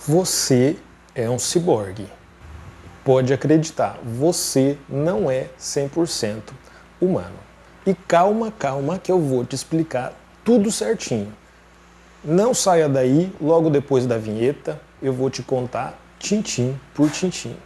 Você é um ciborgue. Pode acreditar, você não é 100% humano. E calma, calma, que eu vou te explicar tudo certinho. Não saia daí, logo depois da vinheta, eu vou te contar tintim por tintim.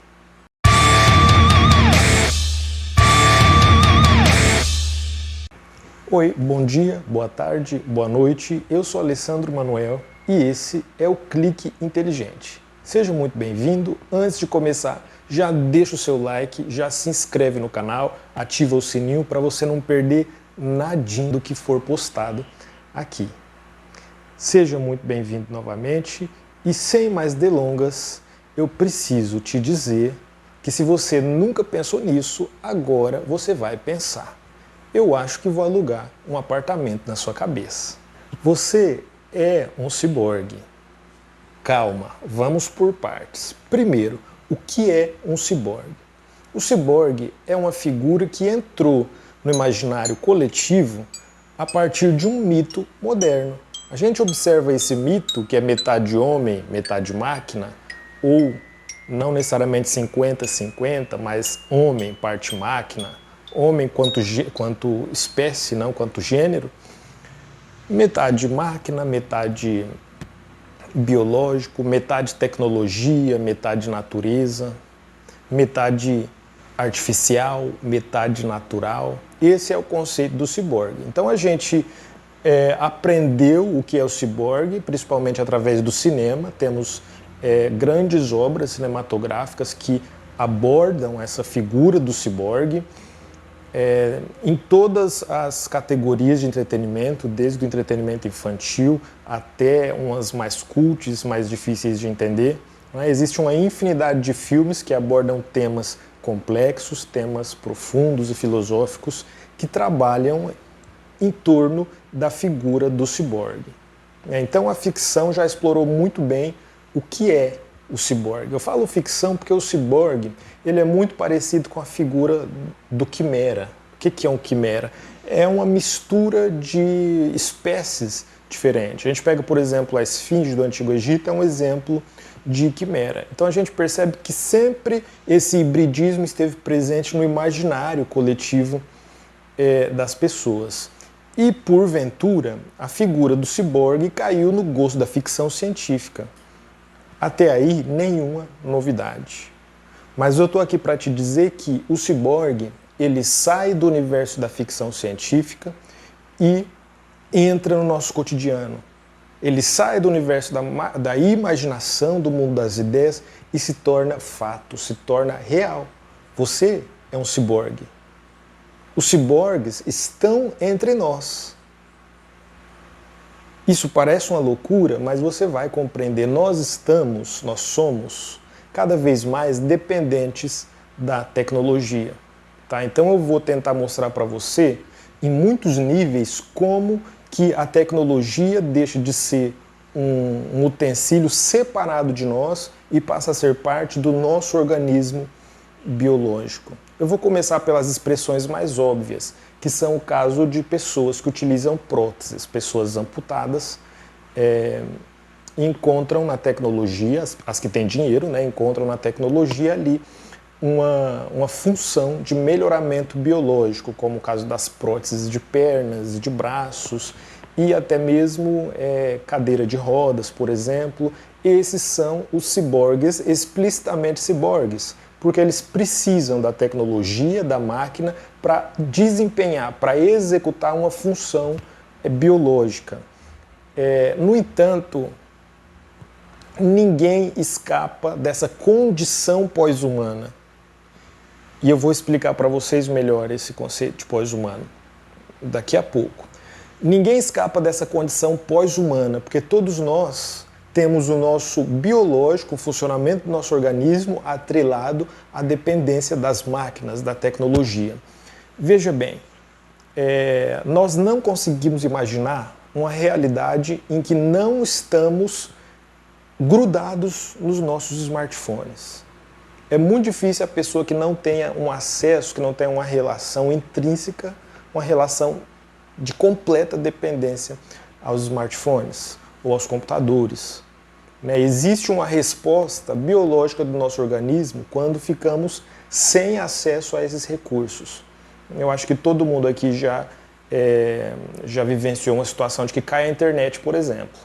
Oi, bom dia, boa tarde, boa noite. Eu sou Alessandro Manuel e esse é o Clique Inteligente. Seja muito bem-vindo. Antes de começar, já deixa o seu like, já se inscreve no canal, ativa o sininho para você não perder nadinha do que for postado aqui. Seja muito bem-vindo novamente e sem mais delongas, eu preciso te dizer que se você nunca pensou nisso, agora você vai pensar. Eu acho que vou alugar um apartamento na sua cabeça. Você é um ciborgue. Calma, vamos por partes. Primeiro, o que é um ciborgue? O ciborgue é uma figura que entrou no imaginário coletivo a partir de um mito moderno. A gente observa esse mito, que é metade homem, metade máquina, ou não necessariamente 50-50, mas homem, parte máquina, homem quanto espécie, não quanto gênero, metade máquina, metade biológico, metade tecnologia, metade natureza, metade artificial, metade natural. Esse é o conceito do ciborgue. Então a gente aprendeu o que é o ciborgue, principalmente através do cinema. Temos grandes obras cinematográficas que abordam essa figura do ciborgue em todas as categorias de entretenimento, desde o entretenimento infantil até umas mais cultes, mais difíceis de entender. Existe uma infinidade de filmes que abordam temas complexos, temas profundos e filosóficos que trabalham em torno da figura do ciborgue. Então a ficção já explorou muito bem o que é o ciborgue. Eu falo ficção porque o ciborgue ele é muito parecido com a figura do quimera. O que é um quimera? É uma mistura de espécies diferentes. A gente pega, por exemplo, a esfinge do Antigo Egito, é um exemplo de quimera. Então a gente percebe que sempre esse hibridismo esteve presente no imaginário coletivo das pessoas. E, porventura, a figura do ciborgue caiu no gosto da ficção científica. Até aí, nenhuma novidade. Mas eu estou aqui para te dizer que o ciborgue ele sai do universo da ficção científica e entra no nosso cotidiano. Ele sai do universo da imaginação, do mundo das ideias e se torna fato, se torna real. Você é um ciborgue. Os ciborgues estão entre nós. Isso parece uma loucura, mas você vai compreender. Nós somos cada vez mais dependentes da tecnologia. Tá? Então eu vou tentar mostrar para você, em muitos níveis, como que a tecnologia deixa de ser um utensílio separado de nós e passa a ser parte do nosso organismo biológico. Eu vou começar pelas expressões mais óbvias, que são o caso de pessoas que utilizam próteses, pessoas amputadas, encontram na tecnologia, as que têm dinheiro, encontram na tecnologia ali uma função de melhoramento biológico, como o caso das próteses de pernas, de braços e até mesmo cadeira de rodas, por exemplo. Esses são os ciborgues, explicitamente ciborgues, porque eles precisam da tecnologia, da máquina, para desempenhar, para executar uma função biológica. No entanto, ninguém escapa dessa condição pós-humana. E eu vou explicar para vocês melhor esse conceito de pós-humano daqui a pouco. Ninguém escapa dessa condição pós-humana, porque todos nós temos o nosso biológico, o funcionamento do nosso organismo atrelado à dependência das máquinas, da tecnologia. Veja bem, nós não conseguimos imaginar uma realidade em que não estamos grudados nos nossos smartphones. É muito difícil a pessoa que não tenha um acesso, que não tenha uma relação intrínseca, uma relação de completa dependência aos smartphones ou aos computadores. né? Existe uma resposta biológica do nosso organismo quando ficamos sem acesso a esses recursos. Eu acho que todo mundo aqui já vivenciou uma situação de que cai a internet, por exemplo.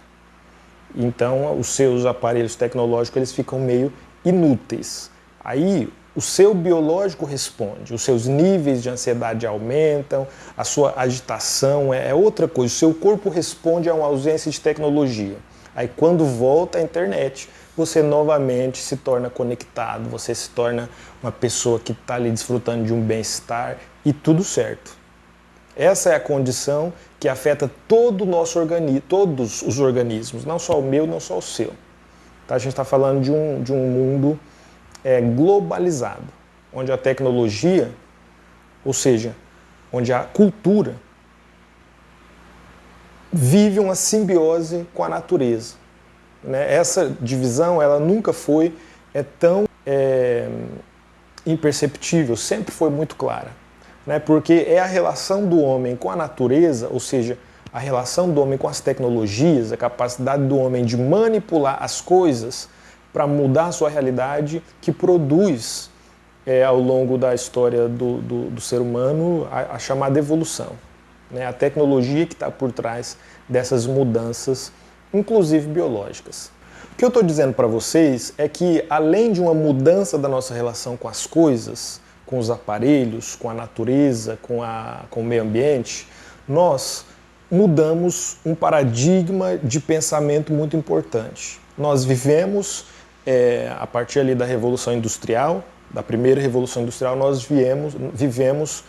Então, os seus aparelhos tecnológicos eles ficam meio inúteis. Aí, o seu biológico responde, os seus níveis de ansiedade aumentam, a sua agitação é outra coisa. O seu corpo responde a uma ausência de tecnologia. Aí, quando volta à internet, você novamente se torna conectado, você se torna uma pessoa que está ali desfrutando de um bem-estar e tudo certo. Essa é a condição que afeta todo o nosso organismo, todos os organismos, não só o meu, não só o seu. Tá? A gente está falando de um mundo globalizado, onde a tecnologia, ou seja, onde a cultura vive uma simbiose com a natureza. Né? Essa divisão ela nunca foi tão imperceptível, sempre foi muito clara. Né? Porque é a relação do homem com a natureza, ou seja, a relação do homem com as tecnologias, a capacidade do homem de manipular as coisas para mudar a sua realidade, que produz ao longo da história do ser humano a chamada evolução. Né? A tecnologia que está por trás dessas mudanças, inclusive biológicas. O que eu estou dizendo para vocês é que, além de uma mudança da nossa relação com as coisas, com os aparelhos, com a natureza, com o meio ambiente, nós mudamos um paradigma de pensamento muito importante. Nós vivemos, a partir ali da Revolução Industrial, da primeira Revolução Industrial, nós vivemos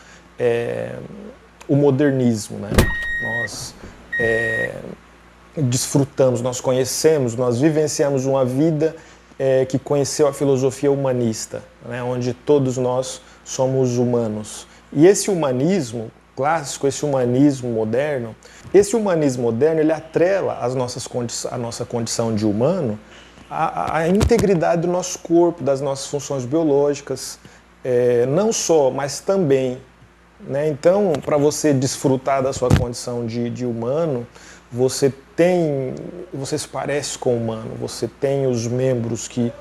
o modernismo. Né? Nós desfrutamos, nós conhecemos, nós vivenciamos uma vida que conheceu a filosofia humanista, né? Onde todos nós somos humanos. E esse humanismo clássico, esse humanismo moderno, ele atrela a nossa condição de humano à integridade do nosso corpo, das nossas funções biológicas, não só, mas também. Né? Então, para você desfrutar da sua condição de humano, você se parece com o humano, você tem os membros que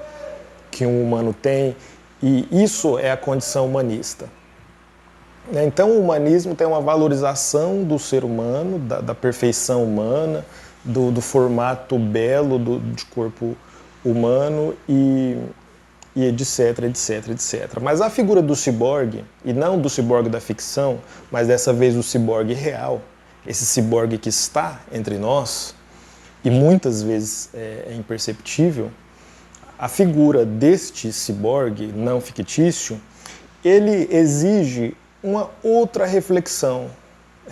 um humano tem, e isso é a condição humanista. Então o humanismo tem uma valorização do ser humano, da perfeição humana, do formato belo de corpo humano e etc, etc, etc. Mas a figura do ciborgue, e não do ciborgue da ficção, mas dessa vez o ciborgue real, esse ciborgue que está entre nós, e muitas vezes é imperceptível, a figura deste ciborgue não fictício, ele exige uma outra reflexão,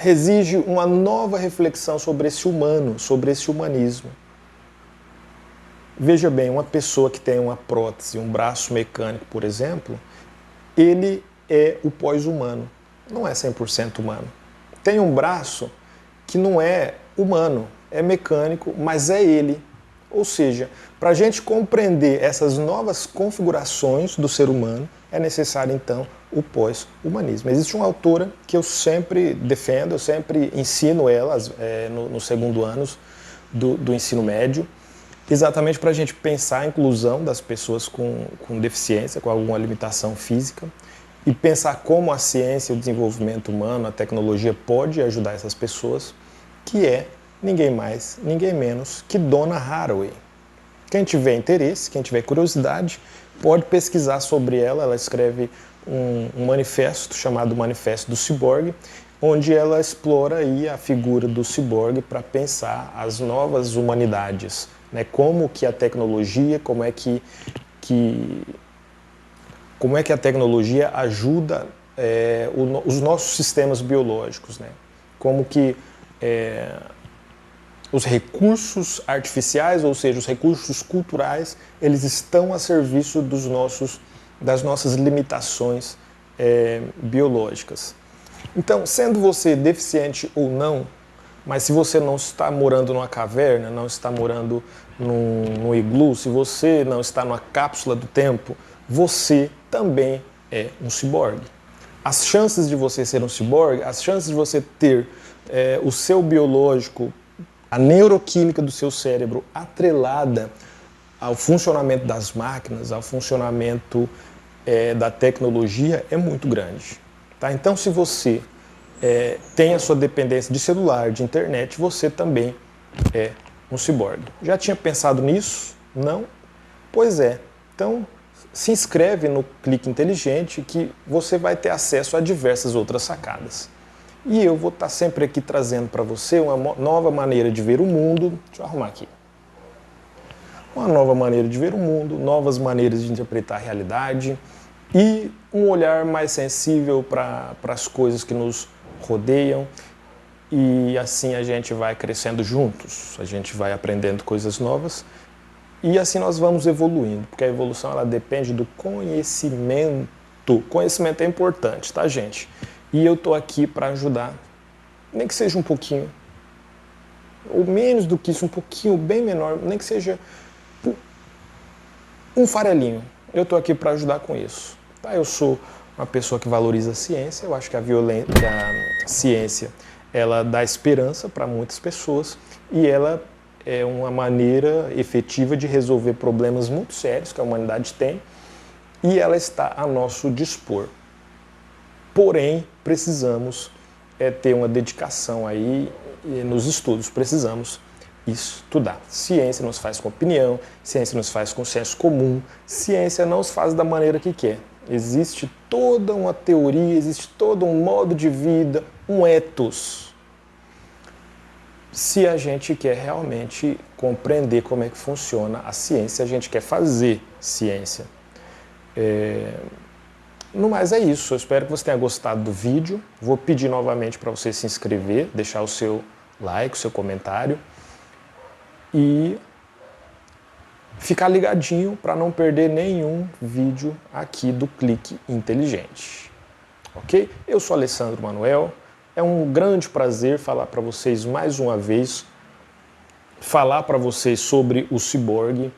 exige uma nova reflexão sobre esse humano, sobre esse humanismo. Veja bem, uma pessoa que tem uma prótese, um braço mecânico, por exemplo, ele é o pós-humano, não é 100% humano. Tem um braço que não é humano, é mecânico, mas é ele. Ou seja, para a gente compreender essas novas configurações do ser humano, é necessário, então, o pós-humanismo. Existe uma autora que eu sempre defendo, eu sempre ensino ela no segundo ano do ensino médio, exatamente para a gente pensar a inclusão das pessoas com deficiência, com alguma limitação física, e pensar como a ciência, o desenvolvimento humano, a tecnologia pode ajudar essas pessoas, que é ninguém mais, ninguém menos que Donna Haraway. Quem tiver interesse, quem tiver curiosidade, pode pesquisar sobre ela. Ela escreve um manifesto chamado Manifesto do Ciborgue, onde ela explora aí a figura do ciborgue para pensar as novas humanidades, né? Como que a tecnologia, como é que a tecnologia ajuda os nossos sistemas biológicos, né? Como que os recursos artificiais, ou seja, os recursos culturais, eles estão a serviço das nossas limitações biológicas. Então, sendo você deficiente ou não, mas se você não está morando numa caverna, não está morando num iglu, se você não está numa cápsula do tempo, você também é um ciborgue. As chances de você ser um ciborgue, as chances de você ter o seu biológico, a neuroquímica do seu cérebro atrelada ao funcionamento das máquinas, ao funcionamento da tecnologia é muito grande. Tá? Então, se você tem a sua dependência de celular, de internet, você também é um ciborgue. Já tinha pensado nisso? Não? Pois é. Então, se inscreve no Clique Inteligente que você vai ter acesso a diversas outras sacadas. E eu vou estar sempre aqui trazendo para você uma nova maneira de ver o mundo. Deixa eu arrumar aqui. Uma nova maneira de ver o mundo, novas maneiras de interpretar a realidade e um olhar mais sensível para as coisas que nos rodeiam. E assim a gente vai crescendo juntos, a gente vai aprendendo coisas novas e assim nós vamos evoluindo, porque a evolução ela depende do conhecimento. Conhecimento é importante, tá, gente? E eu tô aqui para ajudar, nem que seja um pouquinho, ou menos do que isso, um pouquinho, bem menor, nem que seja um farelinho. Eu tô aqui para ajudar com isso. Tá? Eu sou uma pessoa que valoriza a ciência, eu acho que a ciência ela dá esperança para muitas pessoas e ela é uma maneira efetiva de resolver problemas muito sérios que a humanidade tem e ela está a nosso dispor. Porém, precisamos ter uma dedicação aí nos estudos, precisamos estudar. Ciência nos faz com opinião, ciência nos faz com senso comum, ciência não se faz da maneira que quer. Existe toda uma teoria, existe todo um modo de vida, um ethos. Se a gente quer realmente compreender como é que funciona a ciência, a gente quer fazer ciência. No mais é isso, eu espero que você tenha gostado do vídeo. Vou pedir novamente para você se inscrever, deixar o seu like, o seu comentário e ficar ligadinho para não perder nenhum vídeo aqui do Clique Inteligente. Ok? Eu sou Alessandro Manuel, é um grande prazer falar para vocês mais uma vez, falar para vocês sobre o ciborgue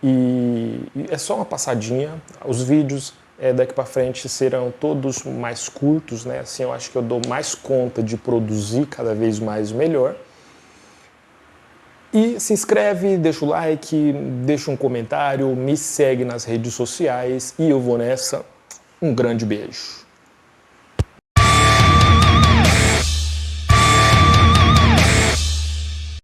e é só uma passadinha, os vídeos daqui para frente serão todos mais curtos, né? Assim eu acho que eu dou mais conta de produzir cada vez mais melhor. E se inscreve, deixa o like, deixa um comentário, me segue nas redes sociais e eu vou nessa. Um grande beijo.